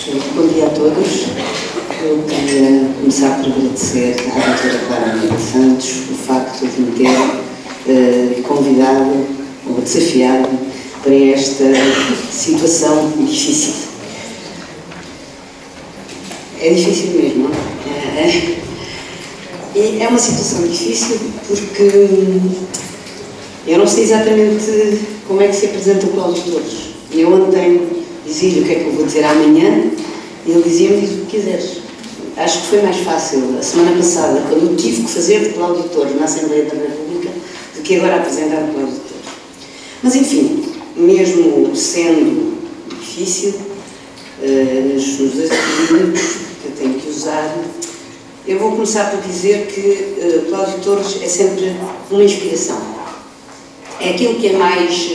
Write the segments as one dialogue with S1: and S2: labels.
S1: Bom dia a todos. Eu queria começar por agradecer à doutora Clara Almeida Santos o facto de me ter convidado ou desafiado para esta situação difícil. É difícil mesmo, não é? E é uma situação difícil porque eu não sei exatamente como é que se apresenta o Cláudio Torres. Eu ontem dizia-lhe o que é que eu vou dizer amanhã e ele dizia-me: diz o que quiseres. Acho que foi mais fácil a semana passada, quando eu tive que fazer de Cláudio Torres na Assembleia da República, do que agora apresentar o Cláudio Torres. Mas enfim, mesmo sendo difícil, nos 2 minutos que eu tenho que usar, eu vou começar por dizer que Cláudio Torres é sempre uma inspiração. É aquilo que é mais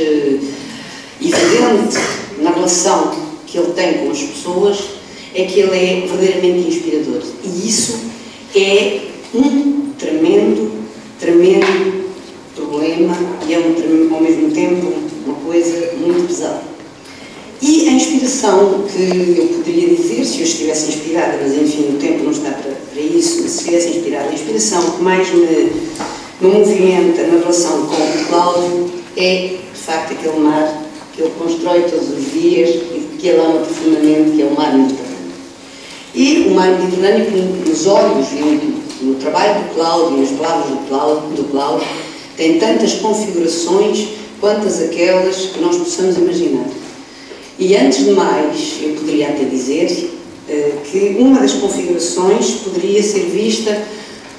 S1: evidente na relação que ele tem com as pessoas, é que ele é verdadeiramente inspirador. E isso é um tremendo problema e é ao mesmo tempo uma coisa muito pesada. E a inspiração que eu poderia dizer, se eu estivesse inspirada, mas enfim, o tempo não está para isso, mas se estivesse inspirada, a inspiração que mais me movimenta na relação com o Cláudio é, de facto, aquele mar que ele constrói todos os dias e que ele ama profundamente, que é o mar Mediterrâneo. E o mar Mediterrâneo, que nos olhos e no trabalho do Cláudio e nas palavras do Cláudio, tem tantas configurações quantas aquelas que nós possamos imaginar. E antes de mais, eu poderia até dizer que uma das configurações poderia ser vista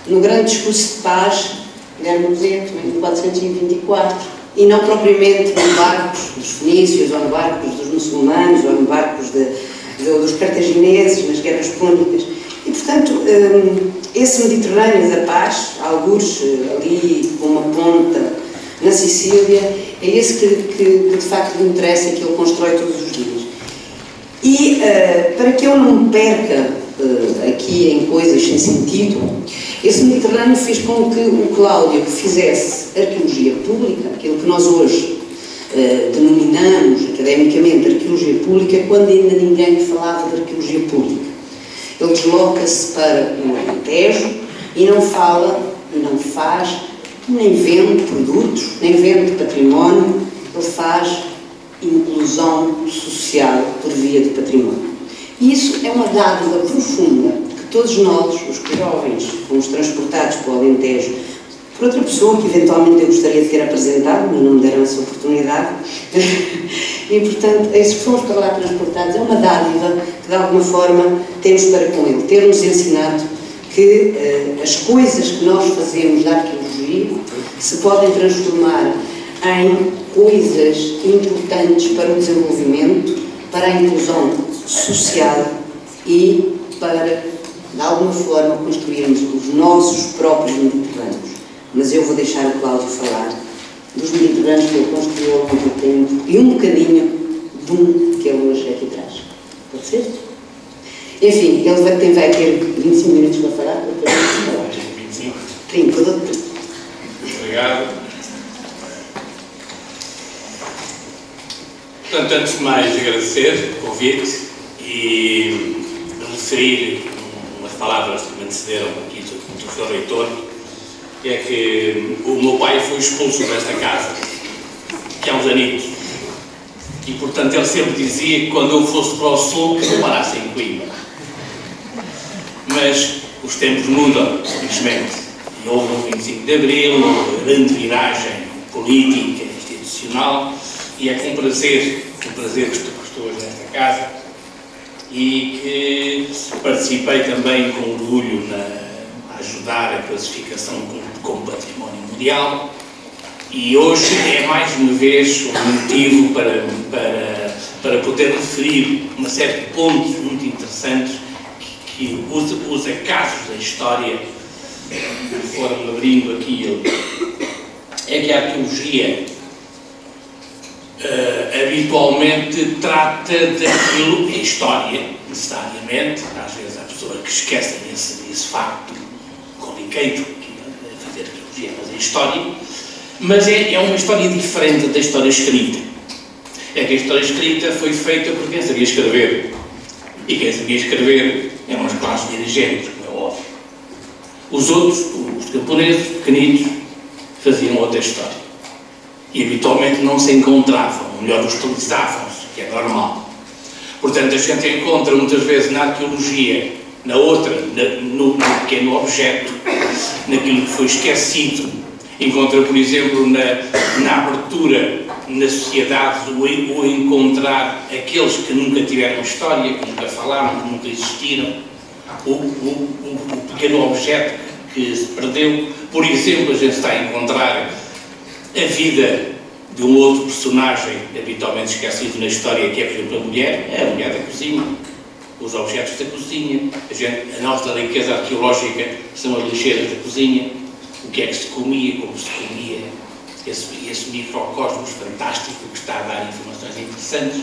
S1: no grande discurso de paz de Guilherme Preto, em 1424, e não propriamente nos barcos dos fenícios, ou nos barcos dos muçulmanos, ou nos barcos dos cartagineses, nas guerras púnicas. E, portanto, esse Mediterrâneo da paz, algures ali com uma ponta na Sicília, é esse que de facto me interessa e que ele constrói todos os dias. E para que eu não me perca aqui em coisas sem sentido, esse Mediterrâneo fez com que o Cláudio fizesse arqueologia pública, aquilo que nós hoje denominamos academicamente arqueologia pública, quando ainda ninguém falava de arqueologia pública. Ele desloca-se para o Alentejo e não fala, e não faz, nem vende produtos, nem vende património, ele faz inclusão social por via de património. E isso é uma dádiva profunda que todos nós, os jovens, fomos transportados para o Alentejo por outra pessoa que eventualmente eu gostaria de ter apresentado, mas não me deram essa oportunidade. E, portanto, esses que fomos para lá transportados é uma dádiva que, de alguma forma, temos para com ele. Ter-nos ensinado que as coisas que nós fazemos da arqueologia se podem transformar em coisas importantes para o desenvolvimento, para a inclusão social e para, de alguma forma, construirmos os nossos próprios Mediterrâneos. Mas eu vou deixar o Cláudio falar dos Mediterrâneos que ele construiu ao longo do tempo e um bocadinho de um que ele hoje aqui traz. Pode ser? Enfim, ele vai ter 25 minutos para falar.
S2: 25.
S1: 30, doutor.
S2: Obrigado. Portanto, antes de mais agradecer o convite e referir umas palavras que me antecederam aqui do Sr. Reitor, que é que o meu pai foi expulso desta casa, que há uns anitos, e portanto ele sempre dizia que quando eu fosse para o sul que eu parasse em Coimbra. Mas os tempos mudam, felizmente, e houve um 25 de Abril, uma grande viragem política, institucional, e é com prazer que estou hoje nesta casa e que participei também com orgulho a ajudar a classificação como património mundial, e hoje é mais uma vez um motivo para poder referir uma série de pontos muito interessantes que os acasos da história foram abrindo aqui e ali. É que a arqueologia habitualmente trata daquilo, é história, necessariamente, às vezes há pessoas que esquecem esse facto corriqueiro, fazer arqueologia, mas é história, mas é uma história diferente da história escrita. É que a história escrita foi feita por quem sabia escrever. E quem sabia escrever eram as classes dirigentes, como é óbvio. Os outros, os camponeses, pequenitos, faziam outra história. E habitualmente não se encontravam, ou melhor, hostilizavam-se, que é normal. Portanto, a gente encontra muitas vezes na arqueologia, na outra, no pequeno objeto, naquilo que foi esquecido. Encontra, por exemplo, na abertura na sociedade, o encontrar aqueles que nunca tiveram história, que nunca falaram, que nunca existiram, o pequeno objeto que se perdeu. Por exemplo, a gente está a encontrar a vida de um outro personagem habitualmente esquecido na história, que é, por exemplo, a mulher da cozinha, os objetos da cozinha. A nossa riqueza arqueológica são as lixeiras da cozinha, o que é que se comia, como se comia, esse microcosmos fantástico que está a dar informações interessantes.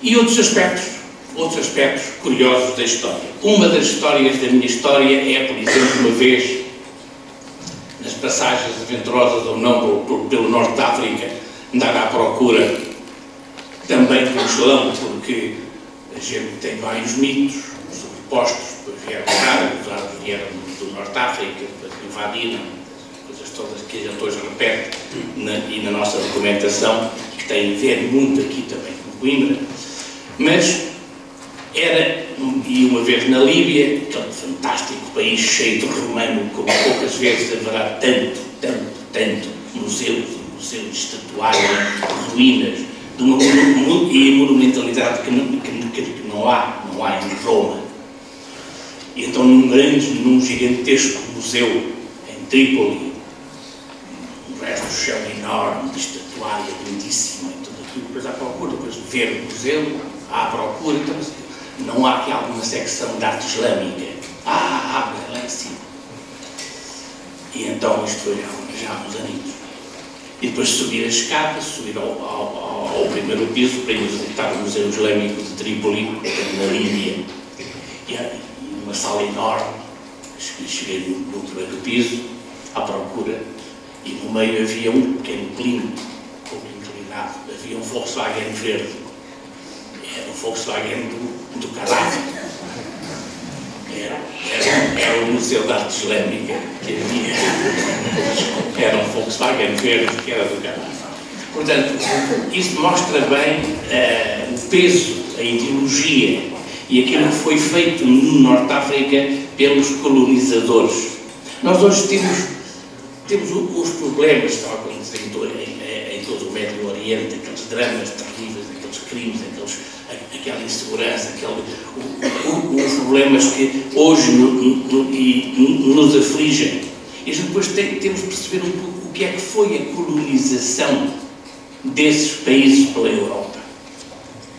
S2: E outros aspectos curiosos da história. Uma das histórias da minha história é, por exemplo, uma vez, nas passagens aventurosas ou não pelo norte da África, andar à procura também do Islão, porque a gente tem vários mitos sobrepostos, depois vieram os árabes vieram do norte da África, depois invadiram, coisas todas que a gente hoje repete e na nossa documentação, que tem a ver muito aqui também com Coimbra. Mas era, e uma vez na Líbia, aquele fantástico país cheio de romano, como poucas vezes haverá tanto museu de estatuária, ruínas, e monumentalidade que não há em Roma. E então num gigantesco museu em Trípoli, um resto do chão enorme de estatuária lindíssima e tudo aquilo, depois à procura, depois de ver o museu, à procura, então, não há aqui alguma secção de arte islâmica. Lá em cima. E então isto foi já há uns aninhos. E depois subir a escada, subir ao primeiro piso para ir visitar o Museu Islâmico de Trípoli, na Líbia. E uma sala enorme, cheguei no primeiro piso, à procura, e no meio havia um pequeno plinto, um pouco inclinado, havia um Volkswagen verde. Era o Volkswagen do Gaddafi. Era o Museu de Arte Islâmica que havia. Era um Volkswagen verde que era do Gaddafi. Portanto, isso mostra bem o peso, a ideologia e aquilo que foi feito no Norte de África pelos colonizadores. Nós hoje temos os problemas que estão a acontecer em todo o Médio Oriente, aqueles dramas terríveis, aqueles crimes, aquela insegurança, os problemas que hoje nos afligem. E depois temos de perceber um pouco o que é que foi a colonização desses países pela Europa.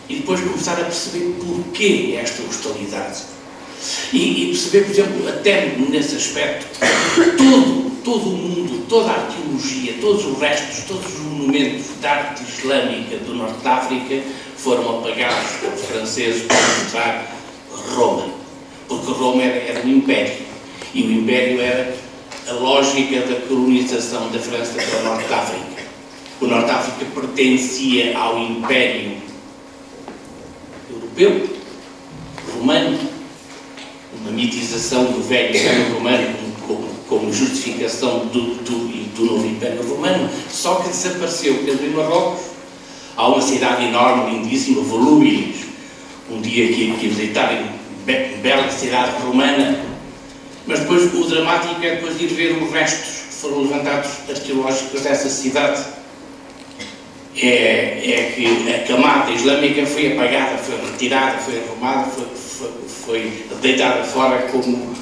S2: E depois começar a perceber porquê esta hostilidade. E perceber, por exemplo, até nesse aspecto, todo o mundo, toda a arqueologia, todos os restos, todos os monumentos da arte islâmica do Norte de África foram apagados pelos franceses para mostrar Roma. Porque Roma era um império. E o império era a lógica da colonização da França pelo Norte de África. O Norte de África pertencia ao Império Europeu, Romano, uma mitização do velho Império Romano como justificação do novo Império Romano, só que desapareceu, por exemplo, em Marrocos. Há uma cidade enorme, lindíssima, Volubilis. Um dia que visitar bela cidade romana, mas depois o dramático é depois de ir ver os restos que foram levantados arqueológicos dessa cidade. É que a camada islâmica foi apagada, foi retirada, foi arrumada, foi deitada fora como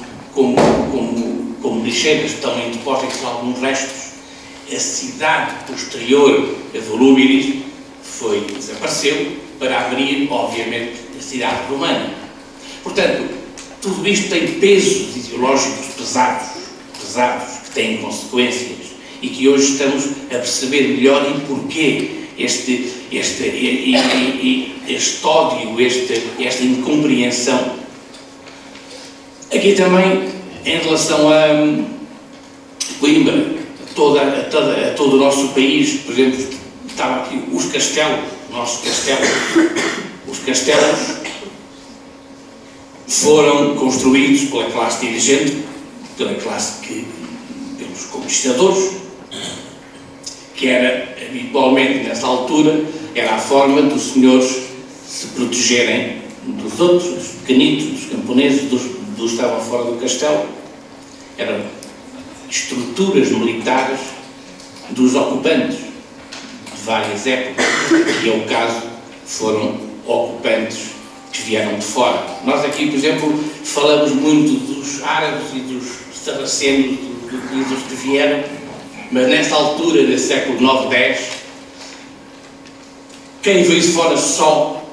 S2: lixeiras, estão em depósitos alguns restos. A cidade posterior a Volubilis desapareceu para abrir, obviamente, a cidade romana. Portanto, tudo isto tem pesos ideológicos pesados, que têm consequências e que hoje estamos a perceber melhor e porquê este ódio, esta incompreensão. Aqui também, em relação a Coimbra, a todo o nosso país, por exemplo, estava aqui os castelos, o nosso castelo, o Os castelos foram construídos pela classe dirigente, pelos conquistadores, que era, habitualmente, nessa altura, era a forma dos senhores se protegerem dos outros, dos pequenitos, dos camponeses, dos que estavam fora do castelo. Eram estruturas militares dos ocupantes de várias épocas, e é o caso, foram ocupantes que vieram de fora. Nós aqui, por exemplo, falamos muito dos árabes e dos sarracenos e dos que vieram, mas nesta altura, nesse século IX, X, quem veio de fora só,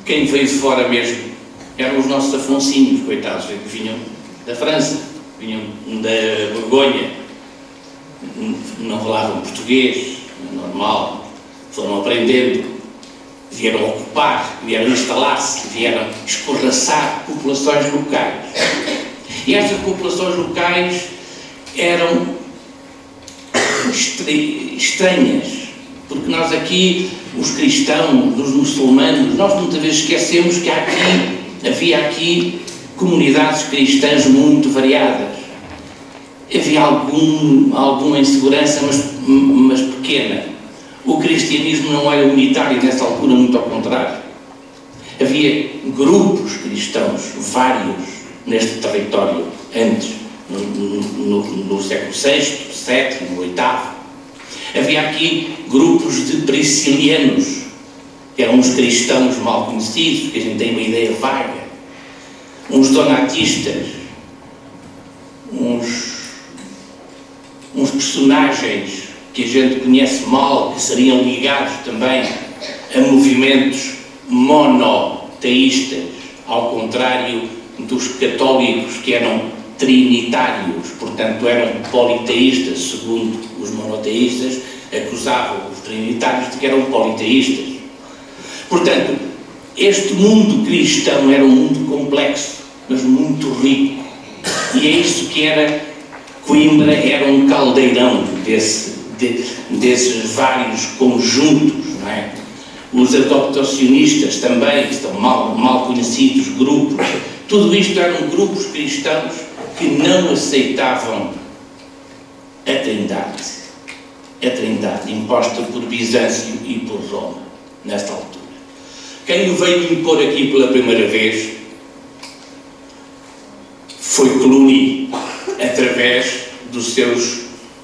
S2: quem veio de fora mesmo, eram os nossos afonsinhos, coitados, que vinham da França, vinham da Borgonha, não falavam português, normal, foram aprendendo, vieram ocupar, vieram instalar-se, vieram escorraçar populações locais. E estas populações locais eram estranhas, porque nós aqui, os cristãos, os muçulmanos, nós muitas vezes esquecemos que havia aqui comunidades cristãs muito variadas. Havia alguma insegurança, mas pequena. O cristianismo não era unitário nessa altura, muito ao contrário. Havia grupos cristãos, vários, neste território, antes, no século VI, VII, VIII. Havia aqui grupos de priscilianos, que eram uns cristãos mal conhecidos, que a gente tem uma ideia vaga, uns donatistas, uns personagens que a gente conhece mal, que seriam ligados também a movimentos monoteístas, ao contrário dos católicos, que eram trinitários, portanto eram politeístas, segundo os monoteístas, acusavam os trinitários de que eram politeístas. Portanto, este mundo cristão era um mundo complexo, mas muito rico, e é isso que era Coimbra, era um caldeirão desses vários conjuntos, não é? Os adoptacionistas também, que estão mal conhecidos, grupos, tudo isto eram grupos cristãos que não aceitavam a Trindade imposta por Bizâncio e por Roma, nesta altura. Quem o veio impor aqui pela primeira vez foi Cluny, através dos seus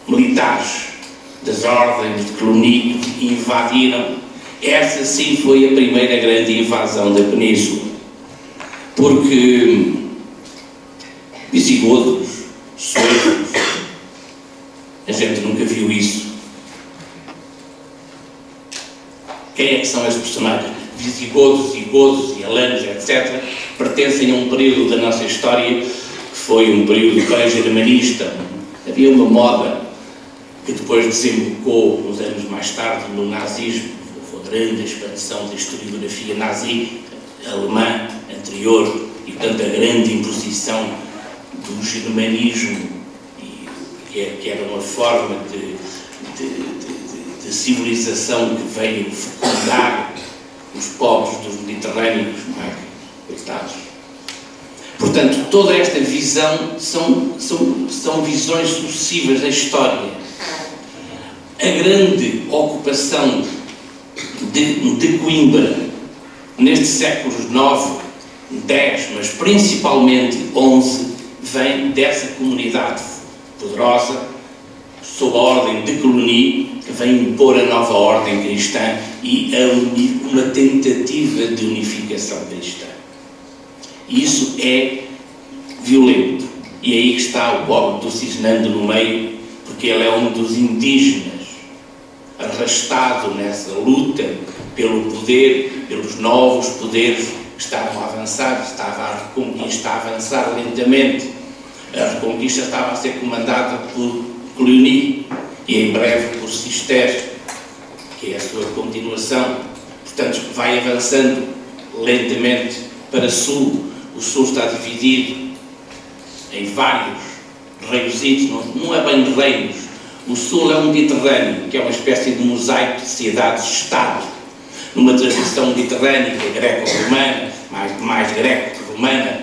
S2: militares, das ordens de Cluny, que invadiram. Essa sim foi a primeira grande invasão da península, porque visigodos, suecos, a gente nunca viu isso. Quem é que são esses personagens? Visigodos, godos e alanos, etc., pertencem a um período da nossa história que foi um período pan-germanista. Havia uma moda que depois desembocou, uns anos mais tarde, no nazismo. Houve a grande expansão da historiografia nazi alemã anterior e, portanto, a grande imposição do germanismo, que era uma forma de civilização que veio fecundar os povos dos Mediterrâneos, não é? Coitados. Portanto, toda esta visão são visões sucessivas da história. A grande ocupação de Coimbra nestes séculos IX, X, mas principalmente XI, vem dessa comunidade poderosa, sob a ordem de Cluny, que vem impor a nova ordem cristã e uma tentativa de unificação cristã. Isso é violento. E é aí que está o pobre do Cisnando no meio, porque ele é um dos indígenas, arrastado nessa luta pelo poder, pelos novos poderes que estavam a avançar. Estava a Reconquista a avançar lentamente. A Reconquista estava a ser comandada por Cluny e em breve por Cister, que é a sua continuação. Portanto, vai avançando lentamente para sul. O sul está dividido em vários reinos, não é bem reinos. O sul é um Mediterrâneo, que é uma espécie de mosaico de cidades-estado. numa tradição mediterrânica, greco-romana, mais greco que romana,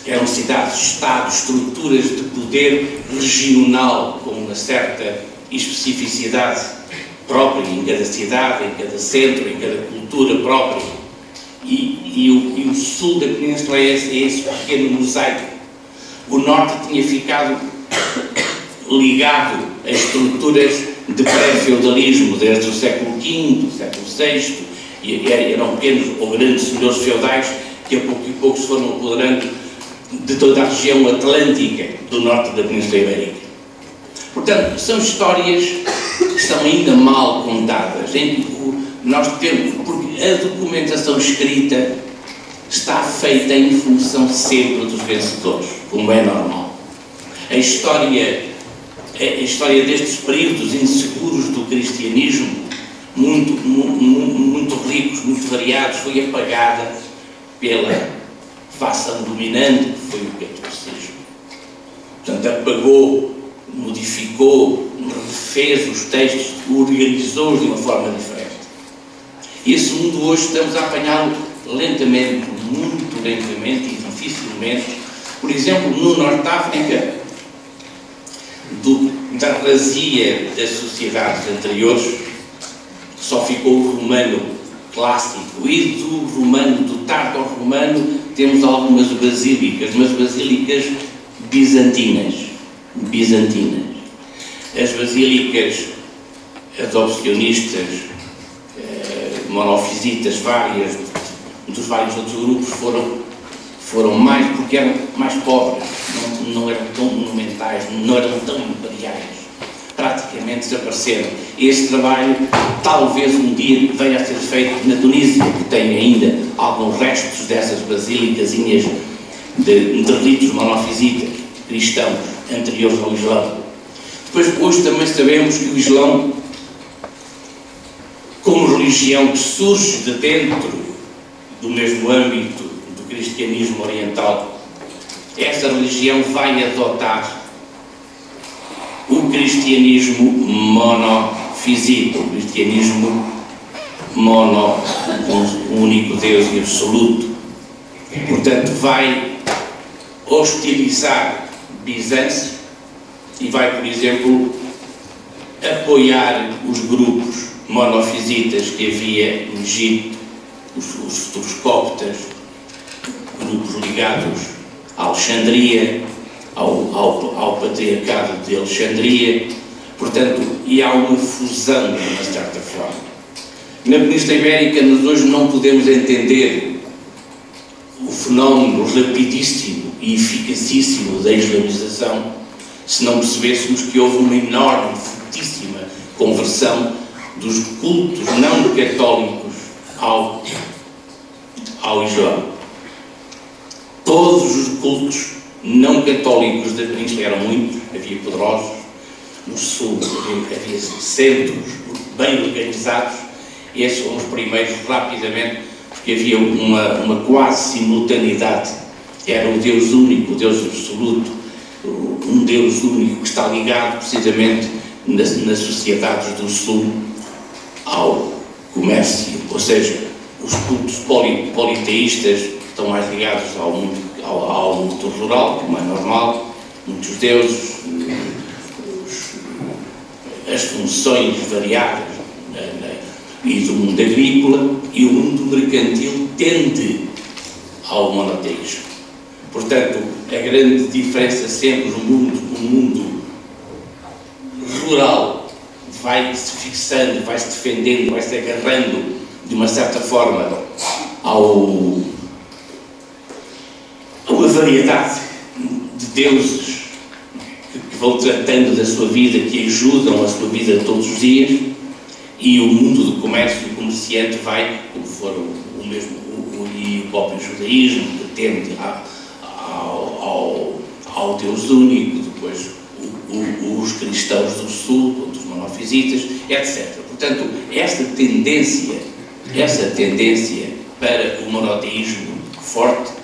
S2: que eram cidades-estado, estruturas de poder regional, com uma certa especificidade própria em cada cidade, em cada centro, em cada cultura própria. E o sul da península é esse pequeno mosaico. O norte tinha ficado ligado a estruturas de pré-feudalismo desde o século V, do século VI, e eram pequenos ou grandes senhores feudais que a pouco e pouco se foram apoderando de toda a região atlântica do norte da Península Ibérica. Portanto, são histórias que são ainda mal contadas, em que nós temos, porque a documentação escrita está feita em função sempre dos vencedores, como é normal. A história destes períodos inseguros do cristianismo, muito ricos, muito variados, foi apagada pela facção dominante, que foi o catolicismo. Portanto, apagou, modificou, refez os textos, organizou-os de uma forma diferente. E esse mundo hoje estamos a apanhá-lo lentamente, muito lentamente e dificilmente. Por exemplo, no Norte de África, da razia das sociedades anteriores, só ficou o romano clássico, e do tártaro-romano temos algumas basílicas, mas basílicas bizantinas. As basílicas adopcionistas, monofisitas, dos vários outros grupos foram mais, porque eram mais pobres, não eram tão monumentais, não eram tão imperiais. Praticamente desapareceram. Este trabalho talvez um dia venha a ser feito na Tunísia, que tem ainda alguns restos dessas basílicasinhas de ritos monofisitas cristãos anteriores ao Islão. Depois, hoje também sabemos que o Islão, como religião que surge de dentro do mesmo âmbito do cristianismo oriental, essa religião vai adotar o cristianismo monofisita, o cristianismo um único Deus e absoluto. Portanto, vai hostilizar Bizâncio e vai, por exemplo, apoiar os grupos monofisitas que havia no Egito, os futuros coptas, grupos ligados a Alexandria, ao patriarcado de Alexandria. Portanto, e há uma fusão, de uma certa forma. Na Península Ibérica, nós hoje não podemos entender o fenómeno rapidíssimo e eficacíssimo da islamização se não percebêssemos que houve uma enorme, fortíssima conversão dos cultos não católicos ao Islã. Todos os cultos não católicos da Península eram muitos, havia poderosos, no sul havia centros bem organizados, e esses foram os primeiros rapidamente, porque havia uma quase simultaneidade. Era o Deus único, o Deus absoluto, um Deus único que está ligado precisamente nas sociedades do sul ao comércio, ou seja, os cultos politeístas estão mais ligados ao mundo rural, como é normal, muitos deuses, as funções variadas e do mundo agrícola, e o mundo mercantil tende ao monoteísmo. Portanto, a grande diferença sempre no mundo rural vai-se fixando, vai-se defendendo, vai-se agarrando de uma certa forma a uma variedade de deuses que vão tratando da sua vida, que ajudam a sua vida todos os dias, e o mundo do comércio, o comerciante vai, como for o mesmo, e o próprio judaísmo, que tende ao Deus único, depois os cristãos do sul, os monofisitas, etc. Portanto, essa tendência para o monoteísmo forte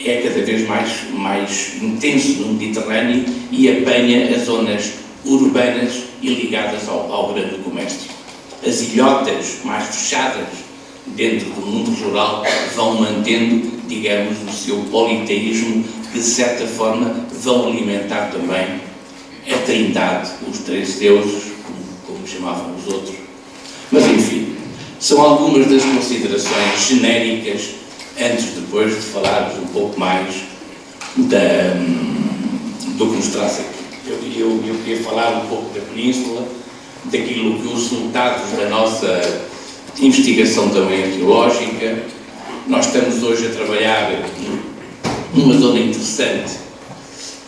S2: é cada vez mais intenso no Mediterrâneo e apanha as zonas urbanas e ligadas ao grande comércio. As ilhotas mais fechadas dentro do mundo rural, vão mantendo, digamos, o seu politeísmo, que de certa forma vão alimentar também a trindade, os três deuses, como chamavam os outros. Mas, enfim, são algumas das considerações genéricas, antes depois de falarmos um pouco mais do que nos traz aqui. Eu queria falar um pouco da Península, daquilo que os resultados da nossa investigação também arqueológica. Nós estamos hoje a trabalhar numa zona interessante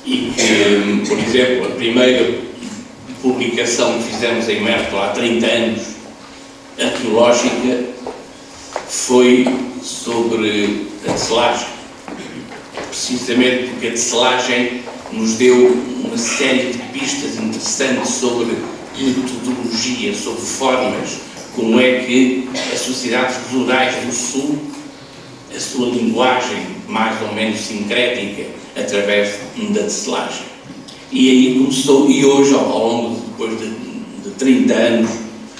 S2: e que, por exemplo, a primeira publicação que fizemos em Mértola há 30 anos, arqueológica, foi sobre a tecelagem. Precisamente porque a tecelagem nos deu uma série de pistas interessantes sobre metodologia, sobre formas, como é que as sociedades rurais do Sul, a sua linguagem mais ou menos sincrética, através da tecelagem. E aí começou, e hoje, ao longo depois de 30 anos,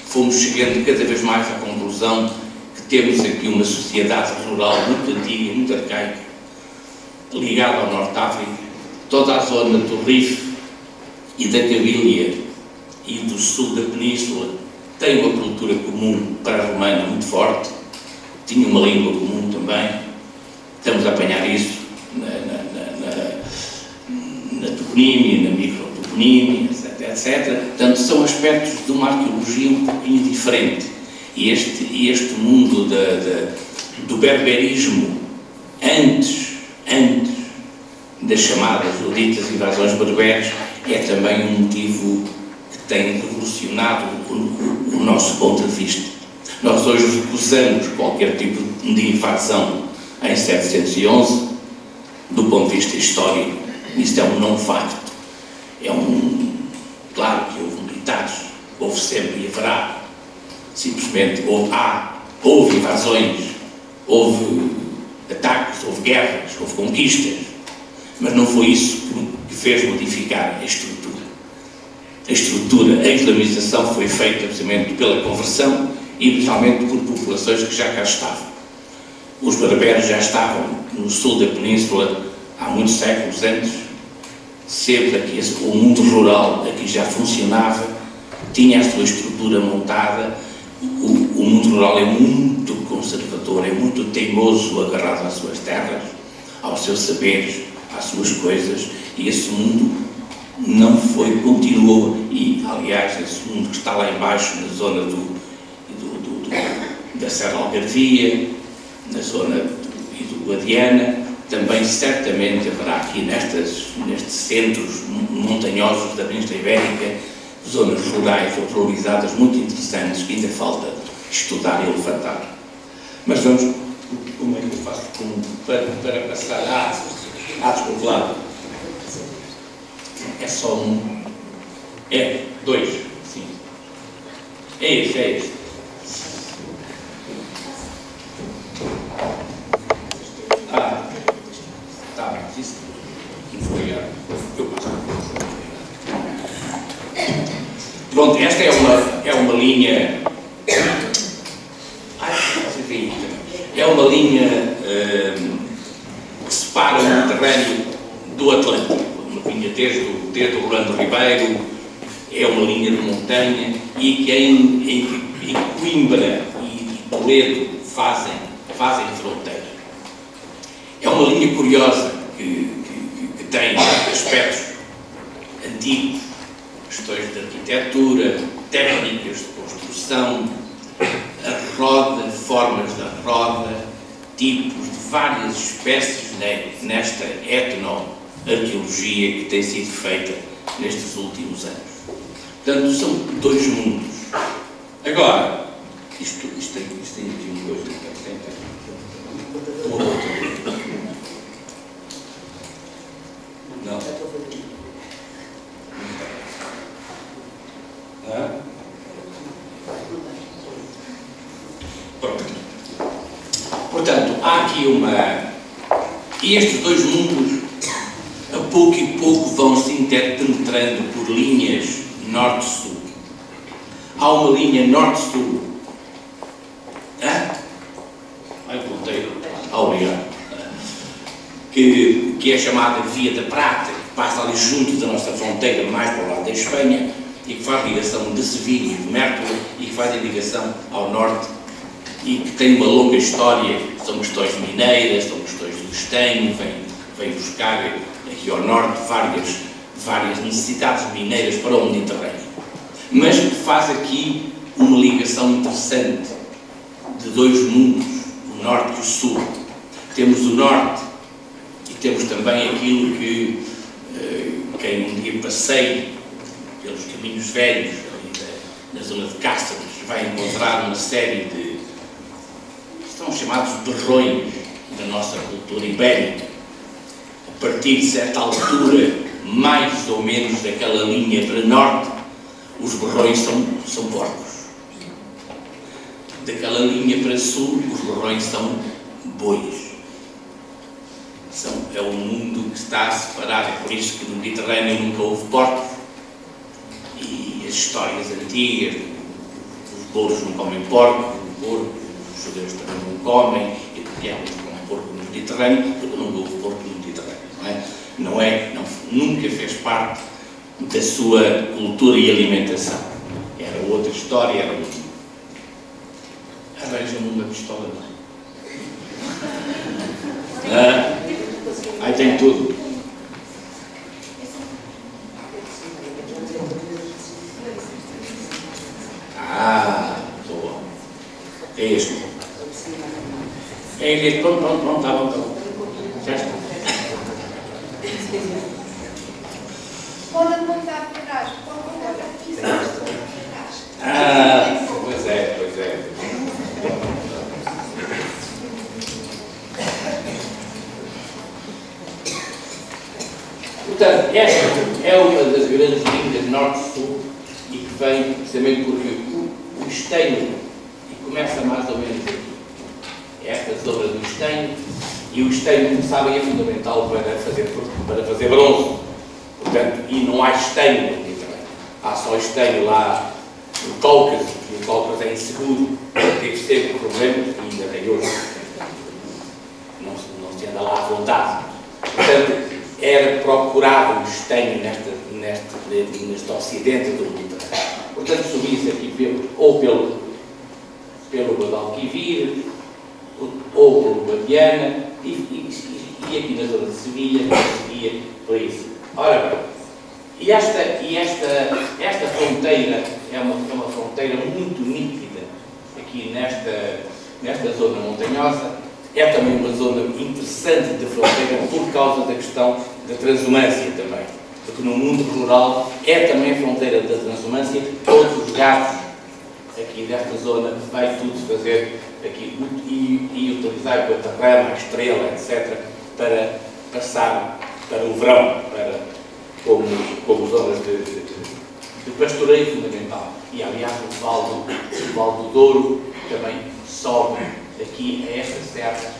S2: fomos chegando cada vez mais à conclusão que temos aqui uma sociedade rural muito antiga, muito arcaica, ligada ao Norte de África. Toda a zona do Rif e da Cabilha e do sul da Península tem uma cultura comum pré-romana muito forte, tinha uma língua comum também. Estamos a apanhar isso na toponímia, na microtoponímia, etc. Portanto, são aspectos de uma arqueologia um pouquinho diferente. E este mundo do berberismo, antes das chamadas ou ditas invasões berberes, é também um motivo que tem revolucionado o nosso ponto de vista. Nós hoje recusamos qualquer tipo de invasão em 711, do ponto de vista histórico. Isto é um não facto. Claro que houve militares, houve sempre e haverá. Simplesmente houve invasões, houve ataques, houve guerras, houve conquistas, mas não foi isso que fez modificar a estrutura. A islamização foi feita precisamente pela conversão e principalmente por populações que já cá estavam. Os berberes já estavam no sul da Península há muitos séculos antes, sempre aqui, o mundo rural aqui já funcionava, tinha a sua estrutura montada. O mundo rural é muito conservador, é muito teimoso, agarrado às suas terras, aos seus saberes, às suas coisas, e esse mundo não foi, continuou, e aliás esse mundo que está lá embaixo na zona da Serra Algarvia, na zona do Guadiana, também certamente haverá aqui nestes centros montanhosos da Península Ibérica zonas rurais ou ruralizadas muito interessantes que ainda falta estudar e levantar. Mas vamos, como é que eu faço para passar? Desculpe lá. É só um. É, dois, sim. É este. Tá bem, isso não foi eu passo. Pronto, esta é uma linha. É uma linha que separa o Mediterrâneo do Atlântico. Uma linha desde o Rolando Ribeiro, é uma linha de montanha, e que em Coimbra e Toledo fazem fronteira. É uma linha curiosa que tem aspectos antigos, questões de arquitetura, técnicas de construção, a roda, formas da roda, tipos de várias espécies nesta etnoarqueologia que tem sido feita nestes últimos anos. Portanto, são dois mundos. Agora, isto tem aqui uma coisa que não. Pronto. Portanto, há aqui e estes dois mundos, a pouco e pouco, vão se interpenetrando por linhas norte-sul. Há uma linha norte-sul que é chamada Via da Prata, que passa ali junto da nossa fronteira, mais para o lado da Espanha, e que faz ligação de Sevilha e de Mértola, e que faz a ligação ao norte, e que tem uma longa história. São questões mineiras, são questões do estanho, vem buscar aqui ao norte várias necessidades mineiras para o Mediterrâneo. Mas faz aqui uma ligação interessante de dois mundos, o norte e o sul. Temos o norte e temos também aquilo que quem um dia passeie pelos caminhos velhos, ali na zona de Cáceres, vai encontrar uma série de, são chamados berrões da nossa cultura ibérica. A partir de certa altura, mais ou menos daquela linha para norte, os berrões são porcos. Daquela linha para sul, os berrões são bois. É um mundo que está separado, é por isso que no Mediterrâneo nunca houve porcos. E as histórias antigas, os bouros não comem porco, os judeus também não comem, e porque eles comem porco no Mediterrâneo, porque nunca houve porco no Mediterrâneo, nunca fez parte da sua cultura e alimentação. Era outra história, era outra. Arranja-me uma pistola, não? Aí tem tudo. Boa. É este. É este. Pronto, está bom. Já está.
S3: Pode apontar para trás, pode apontar para
S2: Pois é. Portanto, esta é uma das grandes linhas norte-sul e que vem precisamente porque o estanho, e começa mais ou menos aqui, esta zona do estanho, e o estanho, como sabem, é fundamental para fazer bronze. Portanto, e não há estanho no Mediterrâneo. Há só estanho lá no Cáucaso, e o Cáucaso é inseguro, teve sempre problemas, e ainda tem hoje. Não se anda lá à vontade. Portanto, era procurado o estanho neste ocidente do Mediterrâneo. Portanto, subia-se aqui pelo Guadalquivir, ou pelo Guadiana, e aqui na zona de Sevilha, seguia por isso. Ora bem, e esta fronteira é uma fronteira muito nítida aqui nesta zona montanhosa. É também uma zona interessante de fronteira por causa da questão da transumância também. Porque no mundo rural é também a fronteira da transumância. Todos os gatos aqui desta zona vai tudo fazer aqui e utilizar a beterraba, a estrela, etc. para passar para o verão, como zonas de pastoreio fundamental. E aliás o Val do Douro também sobe aqui a esta serra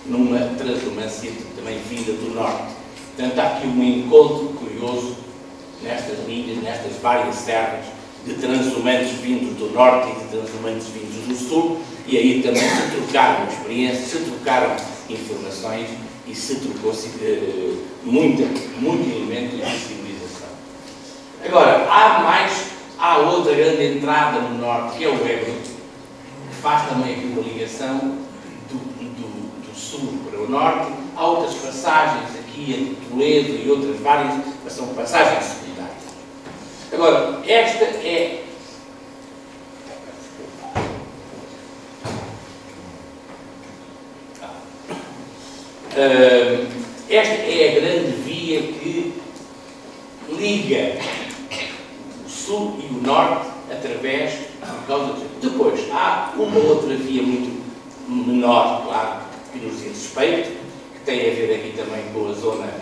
S2: numa transumância também vinda do norte. Portanto, há aqui um encontro curioso nestas linhas, nestas várias serras de transhumantes vindos do norte e de transhumantes vindos do sul, e aí também se trocaram experiências, se trocaram informações e se trocou muito elemento de civilização. Agora, há outra grande entrada no norte, que é o Ebro, que faz também aqui uma ligação do sul para o norte. Há outras passagens aqui entre Toledo e outras várias, mas são passagens secundárias. Agora, esta é a grande via que liga o sul e o norte através por causa de... Depois, há uma outra via muito menor, claro, que nos diz respeito, que tem a ver aqui também com a zona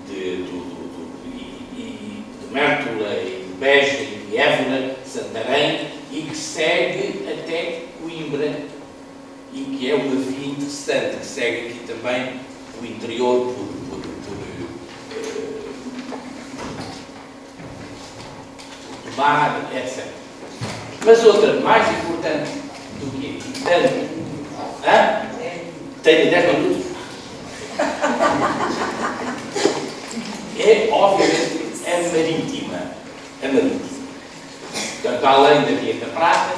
S2: de Mértola e de Beja e de Évora, Santarém, e que segue até Coimbra, e que é uma via interessante, que segue aqui também o interior por mar, etc. Mas outra mais importante do que tanto. Tenho 10 minutos? é, obviamente, a marítima. Portanto, além da Via da Prata,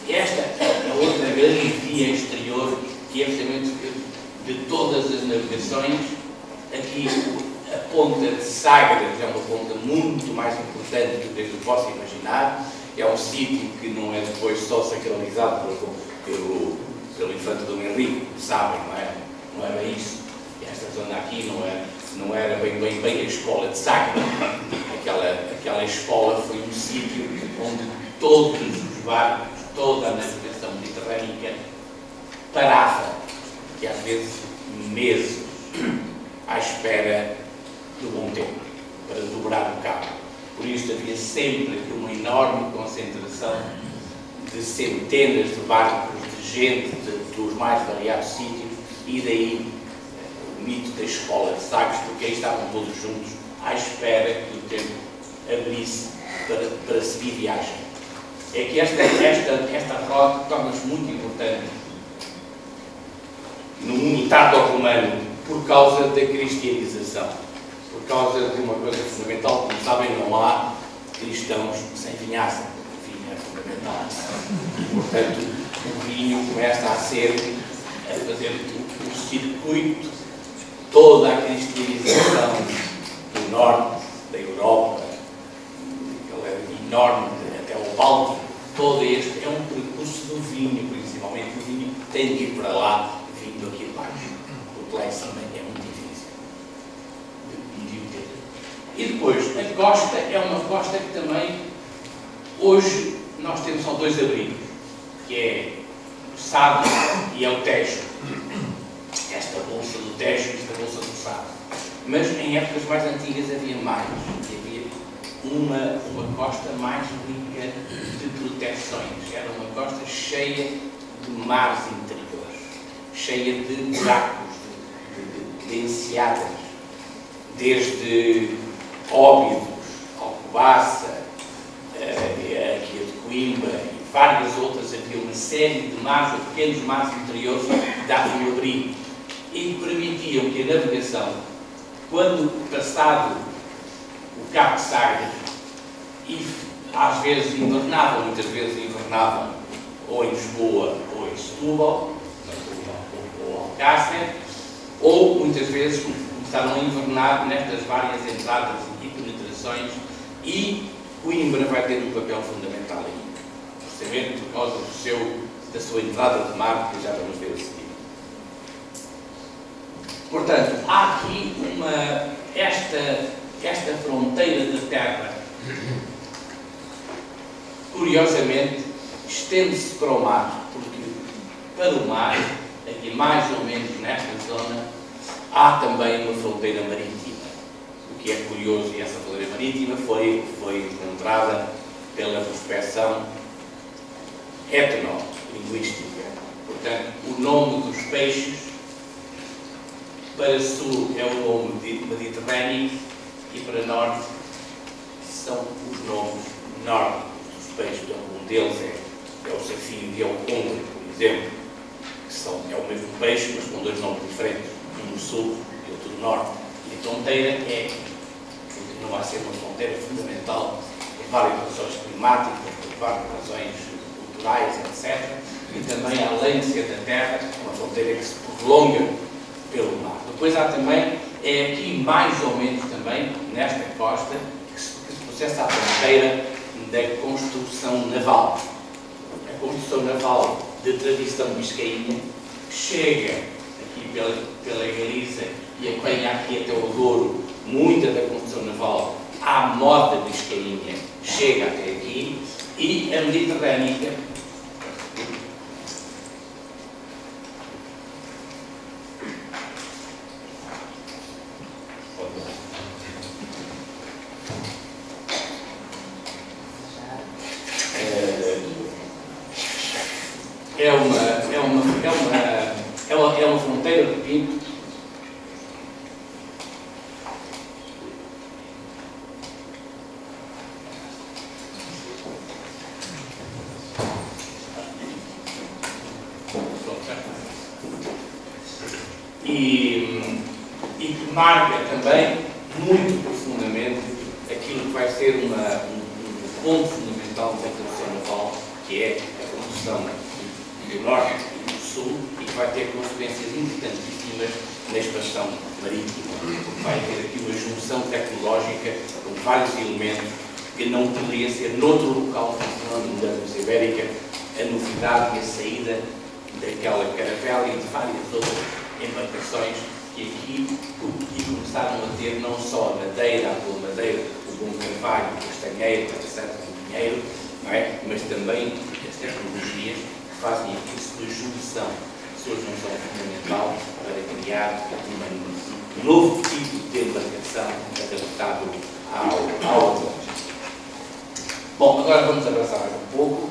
S2: esta é outra grande via exterior que é precisamente de todas as navegações. Aqui a ponta de Sagres é uma ponta muito mais importante do que eu posso imaginar. É um sítio que não é depois só sacralizado pelo infante Dom Henrique, sabem, não era isso. Esta zona aqui não era bem a escola de Sagres. Aquela escola foi um sítio onde todos os barcos, toda a navegação mediterrânica parava, que às vezes meses à espera do bom tempo, para dobrar o cabo. Por isso havia sempre uma enorme concentração de centenas de barcos, de gente dos mais variados sítios, e daí o mito da escola de Sagres, porque aí estavam todos juntos à espera que o tempo abrisse para seguir viagem. É que esta rota torna-se muito importante no mundo tardo-romano por causa da cristianização, por causa de uma coisa fundamental. Como sabem, não há cristãos sem vinhaça. O vinho é fundamental. E, portanto, o vinho começa a fazer o circuito, toda a cristianização do norte da Europa, aquela enorme, até o Báltico. Todo este é um percurso do vinho, principalmente. O vinho tem que ir para lá, vindo aqui abaixo, porque lá em cima é muito difícil de ter. E depois, a costa é uma costa que também, hoje, nós temos só dois abrigos, que é o Sado e é o Tejo. Esta bolsa do Tejo e esta bolsa do Sado. Mas em épocas mais antigas havia mais. Havia uma costa mais rica de proteções. Era uma costa cheia de mares interiores, cheia de buracos, de enseadas, desde Óbidos, Alcobaça, aqui a de Coimbra e várias outras. Havia uma série de mares, ou pequenos mares interiores que davam abrigo e permitiam que a navegação, quando passado o Cabo de Sagres, e às vezes invernavam, muitas vezes invernavam ou em Lisboa ou em Setúbal, ou Alcácer, ou muitas vezes começaram a invernar nestas várias entradas e penetrações, e Coimbra vai ter um papel fundamental aí, precisamente por causa da sua entrada de mar, que já vamos ver a seguir. Portanto, há aqui esta fronteira de terra, curiosamente, estende-se para o mar, porque para o mar, aqui mais ou menos nesta zona, há também uma fronteira marítima. O que é curioso, e essa fronteira marítima foi encontrada pela prospeção etnolinguística. Portanto, o nome dos peixes para sul é o nome mediterrâneo e para norte são os nomes nórdicos dos peixes. Um deles é o safio e é o congo, por exemplo, que é o mesmo peixe, mas com dois nomes diferentes, um no sul e outro no norte. E a fronteira é aqui. Continua a ser uma fronteira fundamental por várias razões climáticas, por várias razões culturais, etc. E também, além de ser da terra, uma fronteira que se prolonga pelo mar. Depois há também, é aqui mais ou menos também, nesta costa, que se processa a fronteira da construção naval. A construção naval de tradição biscaínha chega aqui pela Galiza e apanha aqui até o Douro. Muita da construção naval à moda biscaínha chega até aqui, e a mediterrânica é uma fronteira, repito, e que marca também muito profundamente ser um ponto fundamental da produção naval, que é a produção do Norte e do Sul, e que vai ter consequências importantíssimas na expansão marítima, porque vai ter aqui uma junção tecnológica com vários elementos que não poderia ser noutro local funcionando da Península Ibérica, a novidade e a saída daquela caravela e de várias outras embarcações que aqui começaram a ter não só a madeira, a boa madeira, o bom carvalho, o castanheiro, o pinheiro, não é? Mas também as tecnologias que fazem aqui a sua junção, a sua junção fundamental para criar um novo tipo de embarcação adaptado ao Atlântico. Bom, agora vamos avançar mais um pouco.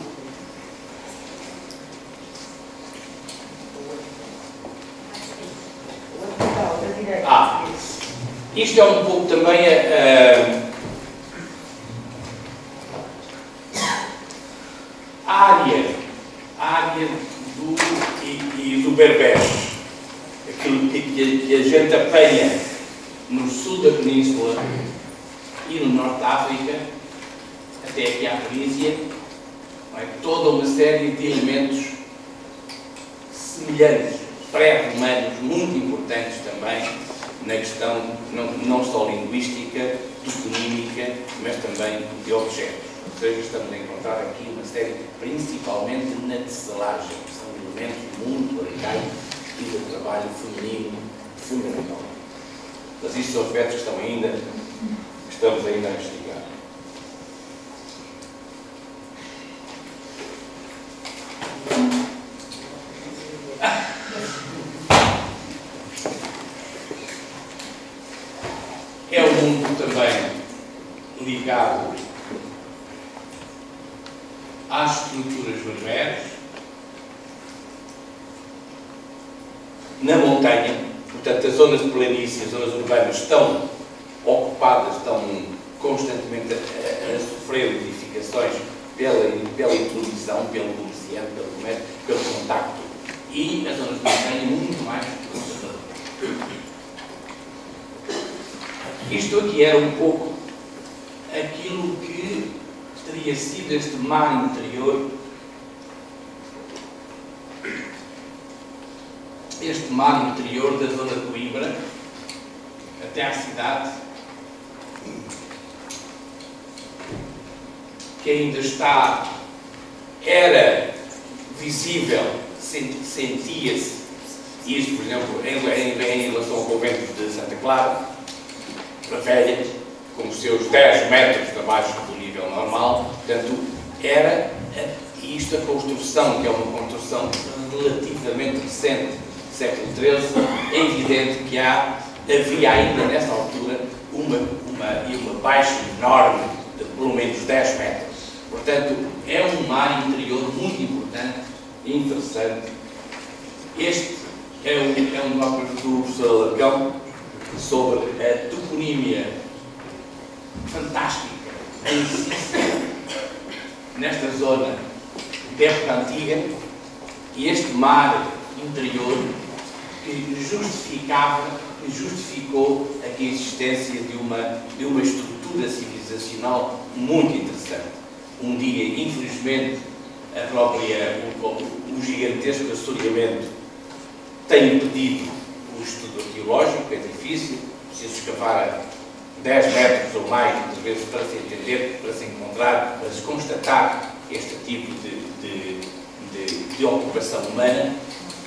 S2: Isto é um pouco também a área do berbere, aquilo que a gente apanha no sul da península e no norte da África, até aqui à Tunísia, toda uma série de elementos semelhantes, pré-romanos, muito importantes também, na questão não só linguística, toponímica, mas também de objetos. Ou seja, estamos a encontrar aqui uma série, principalmente na tesselagem, que são elementos muito radicais e do trabalho feminino fundamental. Mas isto são aspectos que estamos ainda a investigar. É um mundo também ligado às estruturas berberes, na montanha, portanto as zonas de planície, as zonas urbanas estão ocupadas, estão constantemente a sofrer modificações pela introdução, pelo comerciante, pelo comércio, pelo contacto, e as zonas de montanha muito mais conservadoras. Isto aqui era um pouco aquilo que teria sido este mar interior, da zona de Coimbra até à cidade, que ainda era visível, sentia-se, e isto, por exemplo, em relação ao convento de Santa Clara, a Velha, com os seus 10 metros abaixo do nível normal, portanto, era isto a construção, que é uma construção relativamente recente, século XIII, é evidente que havia ainda nessa altura uma baixa enorme de pelo menos 10 metros. Portanto, é um mar interior muito importante e interessante. Este é um mapa do professor Alarcão sobre a toponímia fantástica nesta zona de época antiga, e este mar interior que justificou a existência de uma estrutura civilizacional muito interessante. Um dia, infelizmente, o gigantesco assoreamento tem impedido o estudo arqueológico, é difícil, preciso escavar 10 metros ou mais, muitas vezes, para se entender, para se encontrar, para se constatar este tipo de ocupação humana,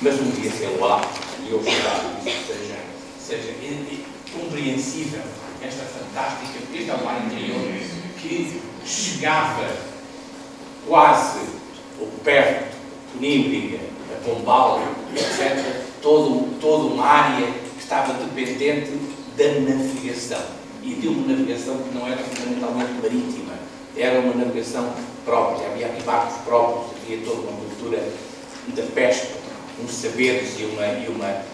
S2: mas um dia sei-lo-á, e eu espero que isso seja compreensível, esta fantástica, porque este é um mar interior que chegava quase, ou perto, Conímbriga, a Pombal, etc., toda uma área que estava dependente da navegação, e de uma navegação que não era fundamentalmente marítima, era uma navegação própria, havia aqui barcos próprios, havia toda uma cultura da pesca, uns saberes e uma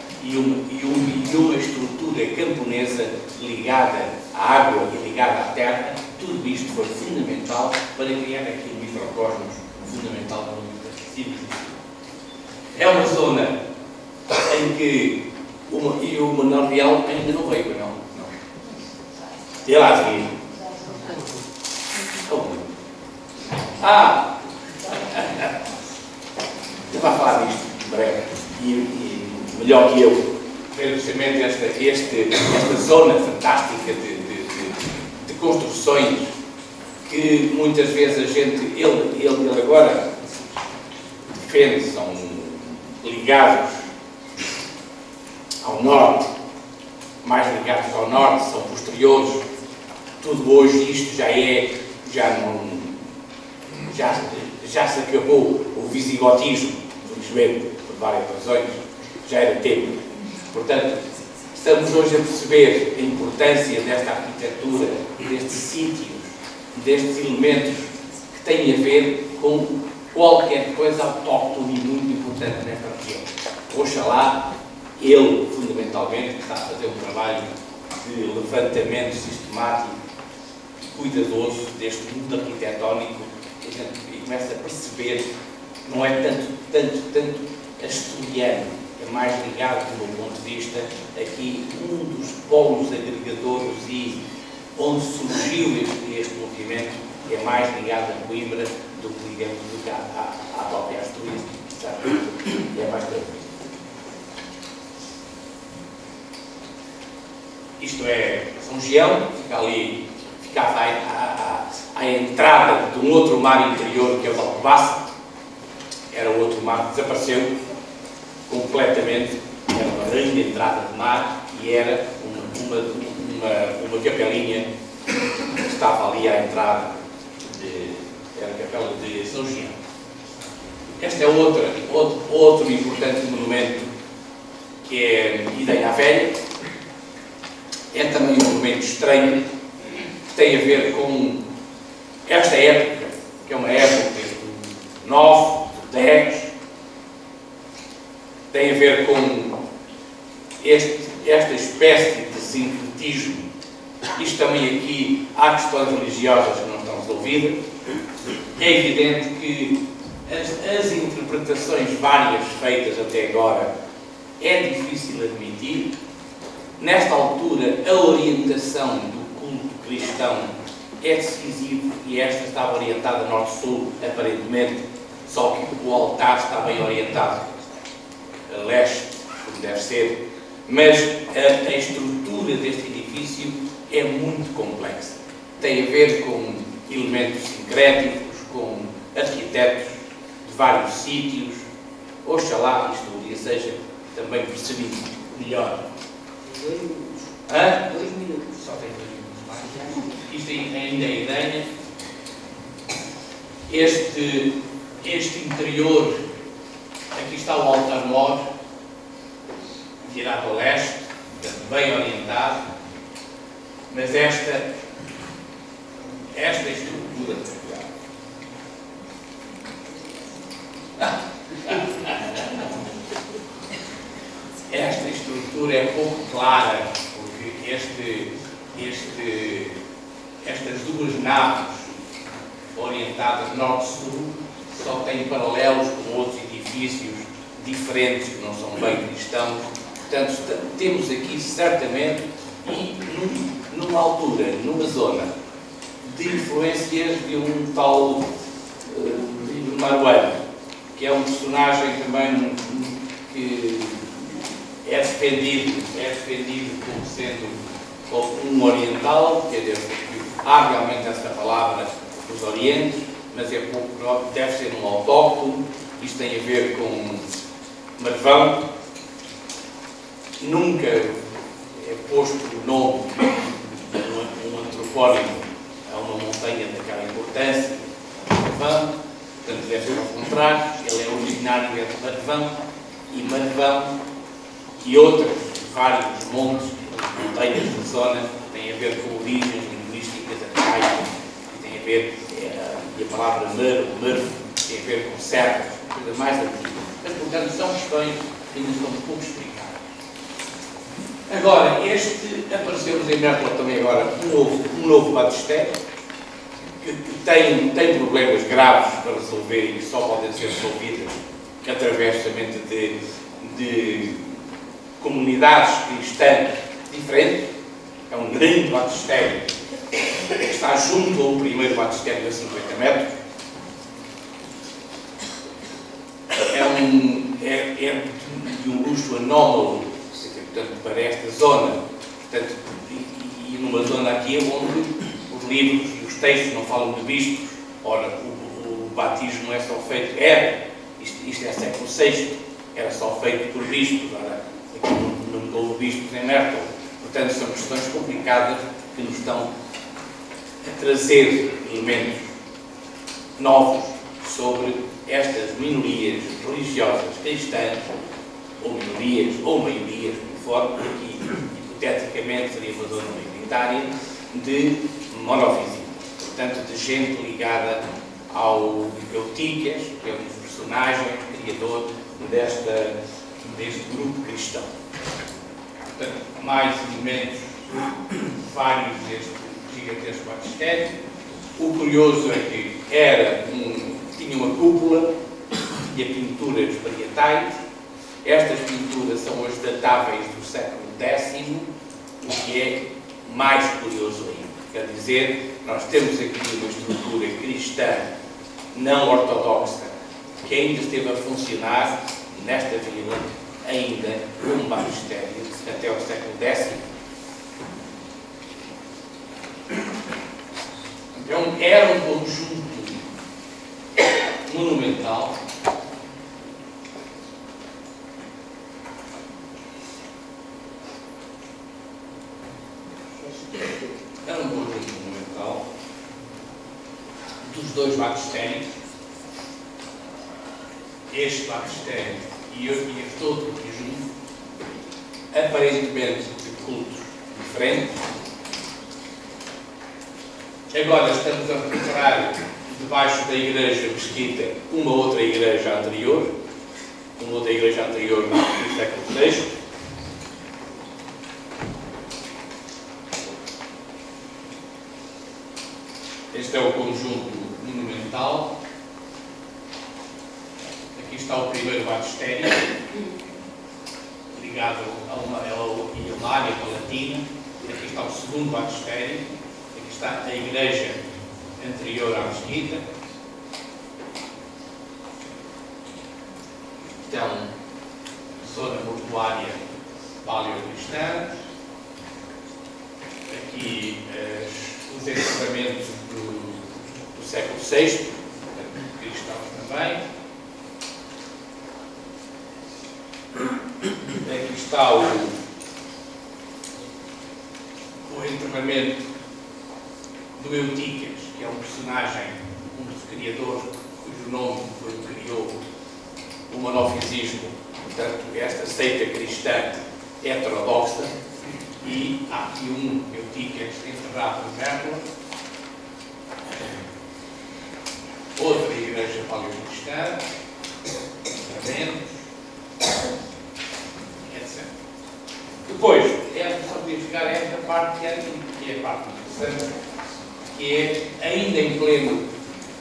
S2: estrutura camponesa ligada à água e ligada à terra. Tudo isto foi fundamental para criar aqui um microcosmos fundamental para civilização. É uma zona em que o Manuel Real ainda não veio, não. Ele há de vir. Eu vou falar disto em breve, e melhor que eu, ver justamente esta zona fantástica de construções que muitas vezes a gente, ele agora defende, são ligados ao norte, mais ligados ao norte, são posteriores. Tudo hoje isto já se acabou o visigotismo, felizmente, por várias razões, já era tempo. Portanto, estamos hoje a perceber a importância desta arquitetura, destes sítios, destes elementos que têm a ver com qualquer coisa autóctone e muito importante nesta região. Oxalá ele, fundamentalmente, que está a fazer um trabalho de levantamento sistemático e cuidadoso deste mundo arquitetónico, que a gente começa a perceber, não é tanto asturiano, é mais ligado, do meu ponto de vista, aqui um dos polos agregadores e onde surgiu este movimento é mais ligado a Coimbra do que, digamos, à própria Astúrias, é mais tranquilo. Isto é São Gião, ficava à entrada de um outro mar interior que é o de Alcobaça. Era o outro mar que desapareceu completamente, era uma grande entrada de mar e era uma capelinha que estava ali à entrada, era a capela de São Gião. Este é outro importante monumento que é Idenha Velha. É também um monumento estranho que tem a ver com esta época, que é uma época do 9, do 10, tem a ver com esta espécie de sincretismo. Isto também aqui há questões religiosas que não estão resolvidas. É evidente que as interpretações várias feitas até agora é difícil admitir. Nesta altura, a orientação do culto cristão é decisiva e esta estava orientada norte-sul, aparentemente, só que o altar está bem orientado a leste, como deve ser, mas a estrutura deste edifício é muito complexa. Tem a ver com elementos sincréticos, com arquitetos de vários sítios. Oxalá isto um dia seja também percebido melhor.
S1: 2 minutos. 2 minutos.
S2: Só tem 2 minutos mais. Isto ainda é Idenha. Este interior, aqui está o altar-mor, virado a leste, bem orientado, mas esta estrutura. Esta estrutura é pouco clara, porque estas duas naves orientadas norte-sul só têm paralelos com outros edifícios diferentes que não são bem cristãos. Portanto, temos aqui certamente, e numa altura, numa zona de influências de um tal Maruano, que é um personagem também que é defendido como sendo um oriental, quer dizer, há realmente essa palavra dos orientes, mas é pouco próprio, deve ser um autóctone. Isto tem a ver com Marvão. Nunca é posto o nome de um antropónimo a uma montanha daquela importância, Marvão, portanto deve ser ao contrário. Ele é originário de Marvão, e Marvão e outros vários montes, montanhas da zona, têm a ver com origens linguísticas arcaicas, e tem a ver, e a palavra mervo, tem a ver com serras, coisa mais antiga. Mas, portanto, são questões que ainda estão um pouco explicadas. Agora, apareceu-nos em Mértola também agora um novo batistério, que tem problemas graves para resolver e só podem ser resolvidos através somente de comunidades cristãs diferentes. É um grande batistério que está junto ao primeiro batistério a 50 metros, de um luxo anómalo, portanto, para esta zona, portanto, e numa zona aqui onde os livros e os textos não falam de bispos. Ora, o batismo é só feito, isto é século VI, era só feito por bispos, ora, aqui não houve bispos em Mértola. Portanto, são questões complicadas que nos estão a trazer elementos novos sobre estas minorias religiosas cristãs, ou minorias, ou maiorias, conforme aqui, hipoteticamente, seria uma zona minoritária, de monofisismo. Portanto, de gente ligada ao Eutíquias, que é um dos personagens, criador deste grupo cristão. Portanto, mais elementos vários deste gigantesco batistério. O curioso é que tinha uma cúpula e a pinturas varietais. Estas pinturas são hoje datáveis do século X, o que é mais curioso ainda. Quer dizer, nós temos aqui uma estrutura cristã não ortodoxa que ainda esteve a funcionar nesta vila, ainda como batistério, até o século X. Então, era um conjunto monumental dos dois batistérios, este batistério e este outro que junto, aparentemente de cultos diferentes. Agora estamos a recuperar debaixo da igreja mesquita uma outra igreja anterior no século VI. Este é o conjunto monumental. Aqui está o primeiro batistério, ligado a uma Hilária Palatina. Aqui está o segundo batistério. Aqui está a igreja anterior à mesquita. Então, zona mortuária paleocristã. Aqui os encerramentos do século VI, cristãos também. Aqui está o enterramento do Eutíquias, que é um personagem, um dos criadores, cujo nome foi o que criou o monofisismo, portanto, esta seita cristã heterodoxa. E há aqui um Eutíquias enterrado em Mértola. Outra igreja paleocristã, enterramentos, etc. Depois, só podia chegar a esta parte que é a parte interessante, que é, ainda em pleno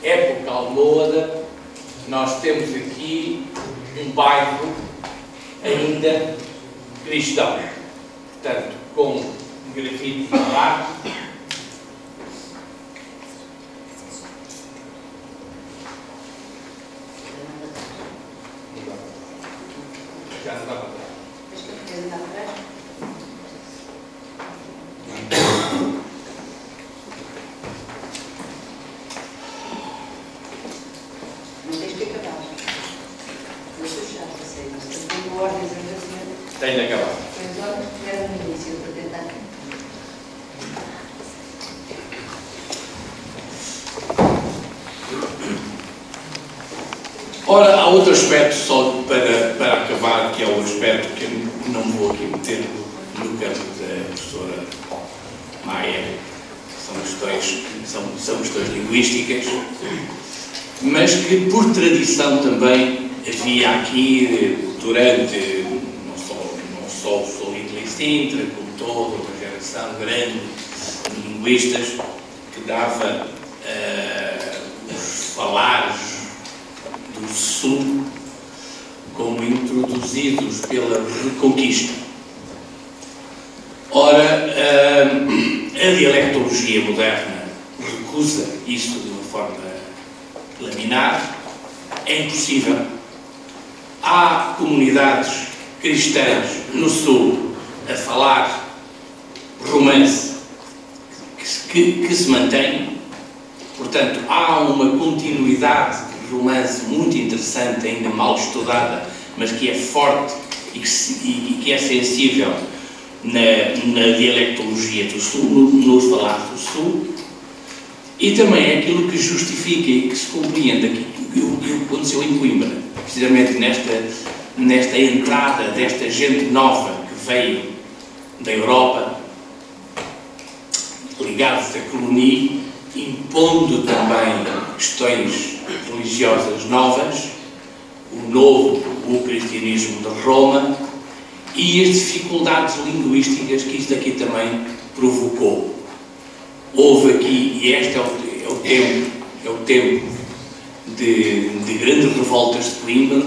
S2: época almohada, nós temos aqui um bairro ainda cristão. Portanto, com grafite na parte. Já não dá para trás.
S1: Acho que eu quero andar para trás. Não tens que acabar. Deixa eu já, passei. Mas tenho ordens a fazer.
S2: Tem de acabar.
S1: As ordens que tiveram no início para tentar.
S2: Ora, há outro aspecto, só para acabar, que é o aspecto que eu não vou aqui meter no campo da professora Maia, são questões linguísticas, mas que por tradição também havia aqui, durante não só o Solito e Sintra, como toda uma geração grande de linguistas que dava os falares do Sul como introduzidos pela Reconquista. Ora, a dialectologia moderna recusa isso de uma forma laminar. É impossível Há comunidades cristãs no Sul a falar romance que se mantém. Portanto, há uma continuidade de romance muito interessante, ainda mal estudada, mas que é forte e que é sensível na dialectologia do Sul, nos falares do Sul, e também é aquilo que justifica e que se compreende aqui o que aconteceu em Coimbra, precisamente nesta entrada desta gente nova que veio da Europa, ligados à colonia, impondo também questões religiosas novas, o cristianismo de Roma, e as dificuldades linguísticas que isto aqui também provocou. Houve aqui, e este é o tempo de grandes revoltas de Coimbra.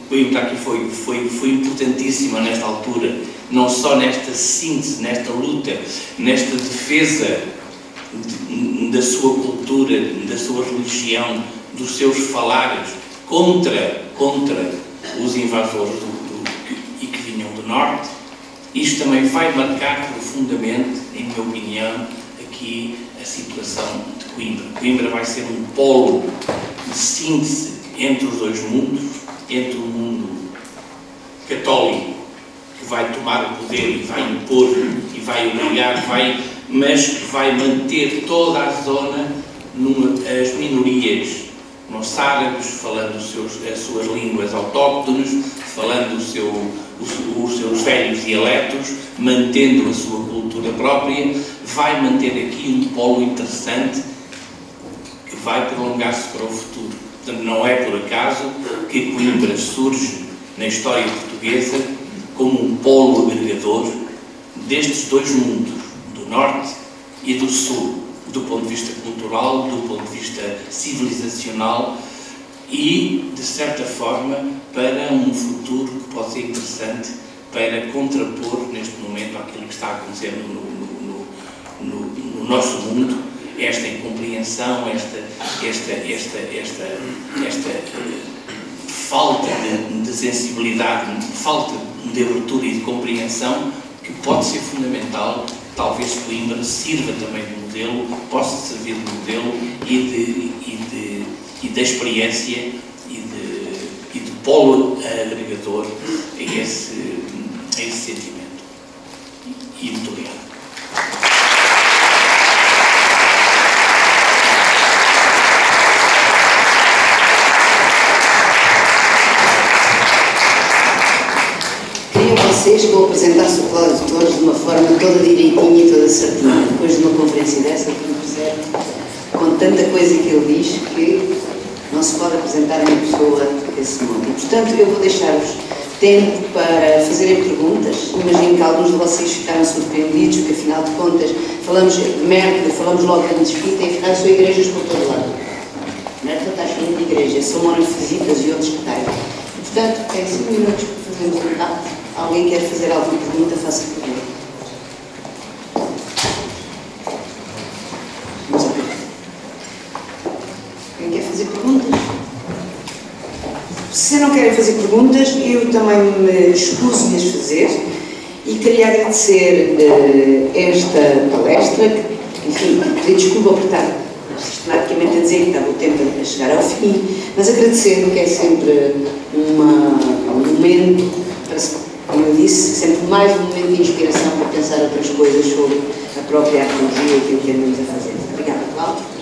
S2: Coimbra aqui foi importantíssima nesta altura, não só nesta síntese, nesta luta, nesta defesa da sua cultura, da sua religião, dos seus falares contra os invasores e que vinham do norte. Isto também vai marcar profundamente, em minha opinião, aqui a situação de Coimbra. Coimbra vai ser um polo de síntese entre os dois mundos, entre o mundo católico, que vai tomar o poder e vai impor e vai obrigar, mas vai manter toda a zona, as minorias, os árabes, falando as suas línguas autóctones, falando os seus velhos dialetos, mantendo a sua cultura própria, vai manter aqui um polo interessante que vai prolongar-se para o futuro. Portanto, não é por acaso que Coimbra surge na história portuguesa como um polo agregador destes dois mundos, do norte e do sul, do ponto de vista cultural, do ponto de vista civilizacional e, de certa forma, para um futuro que pode ser interessante para contrapor, neste momento, aquilo que está acontecendo no nosso mundo, esta incompreensão, esta falta de sensibilidade, falta de abertura e de compreensão, que pode ser fundamental. Talvez Coimbra sirva também de modelo, possa servir de modelo e de experiência e de polo agregador a esse sentimento. E muito obrigado.
S1: Vocês vão apresentar-se o Cláudio de Torres de uma forma toda direitinha e toda certinha, depois de uma conferência dessa que me fizeram, com tanta coisa que ele diz, que não se pode apresentar a uma pessoa desse modo. E, portanto, eu vou deixar-vos tempo para fazerem perguntas. Imagino que alguns de vocês ficaram surpreendidos, porque afinal de contas falamos de Merkel, falamos logo de desfita e afinal são igrejas por todo lado. Merkel está cheia de igrejas, são monofisitas e outros que têm. E, portanto, tem 5 minutos para fazermos um debate. Alguém quer fazer alguma pergunta? Faça pergunta. Quem quer fazer perguntas? Se não querem fazer perguntas, eu também me escuso de as fazer e queria agradecer esta palestra, que, enfim, pedir desculpa por estar sistematicamente a dizer que estava o tempo a chegar ao fim, mas agradecer, que é sempre um momento para se, como eu disse, sempre mais um momento de inspiração para pensar outras coisas sobre a própria arqueologia e aquilo que andamos a fazer. Obrigada, Cláudio.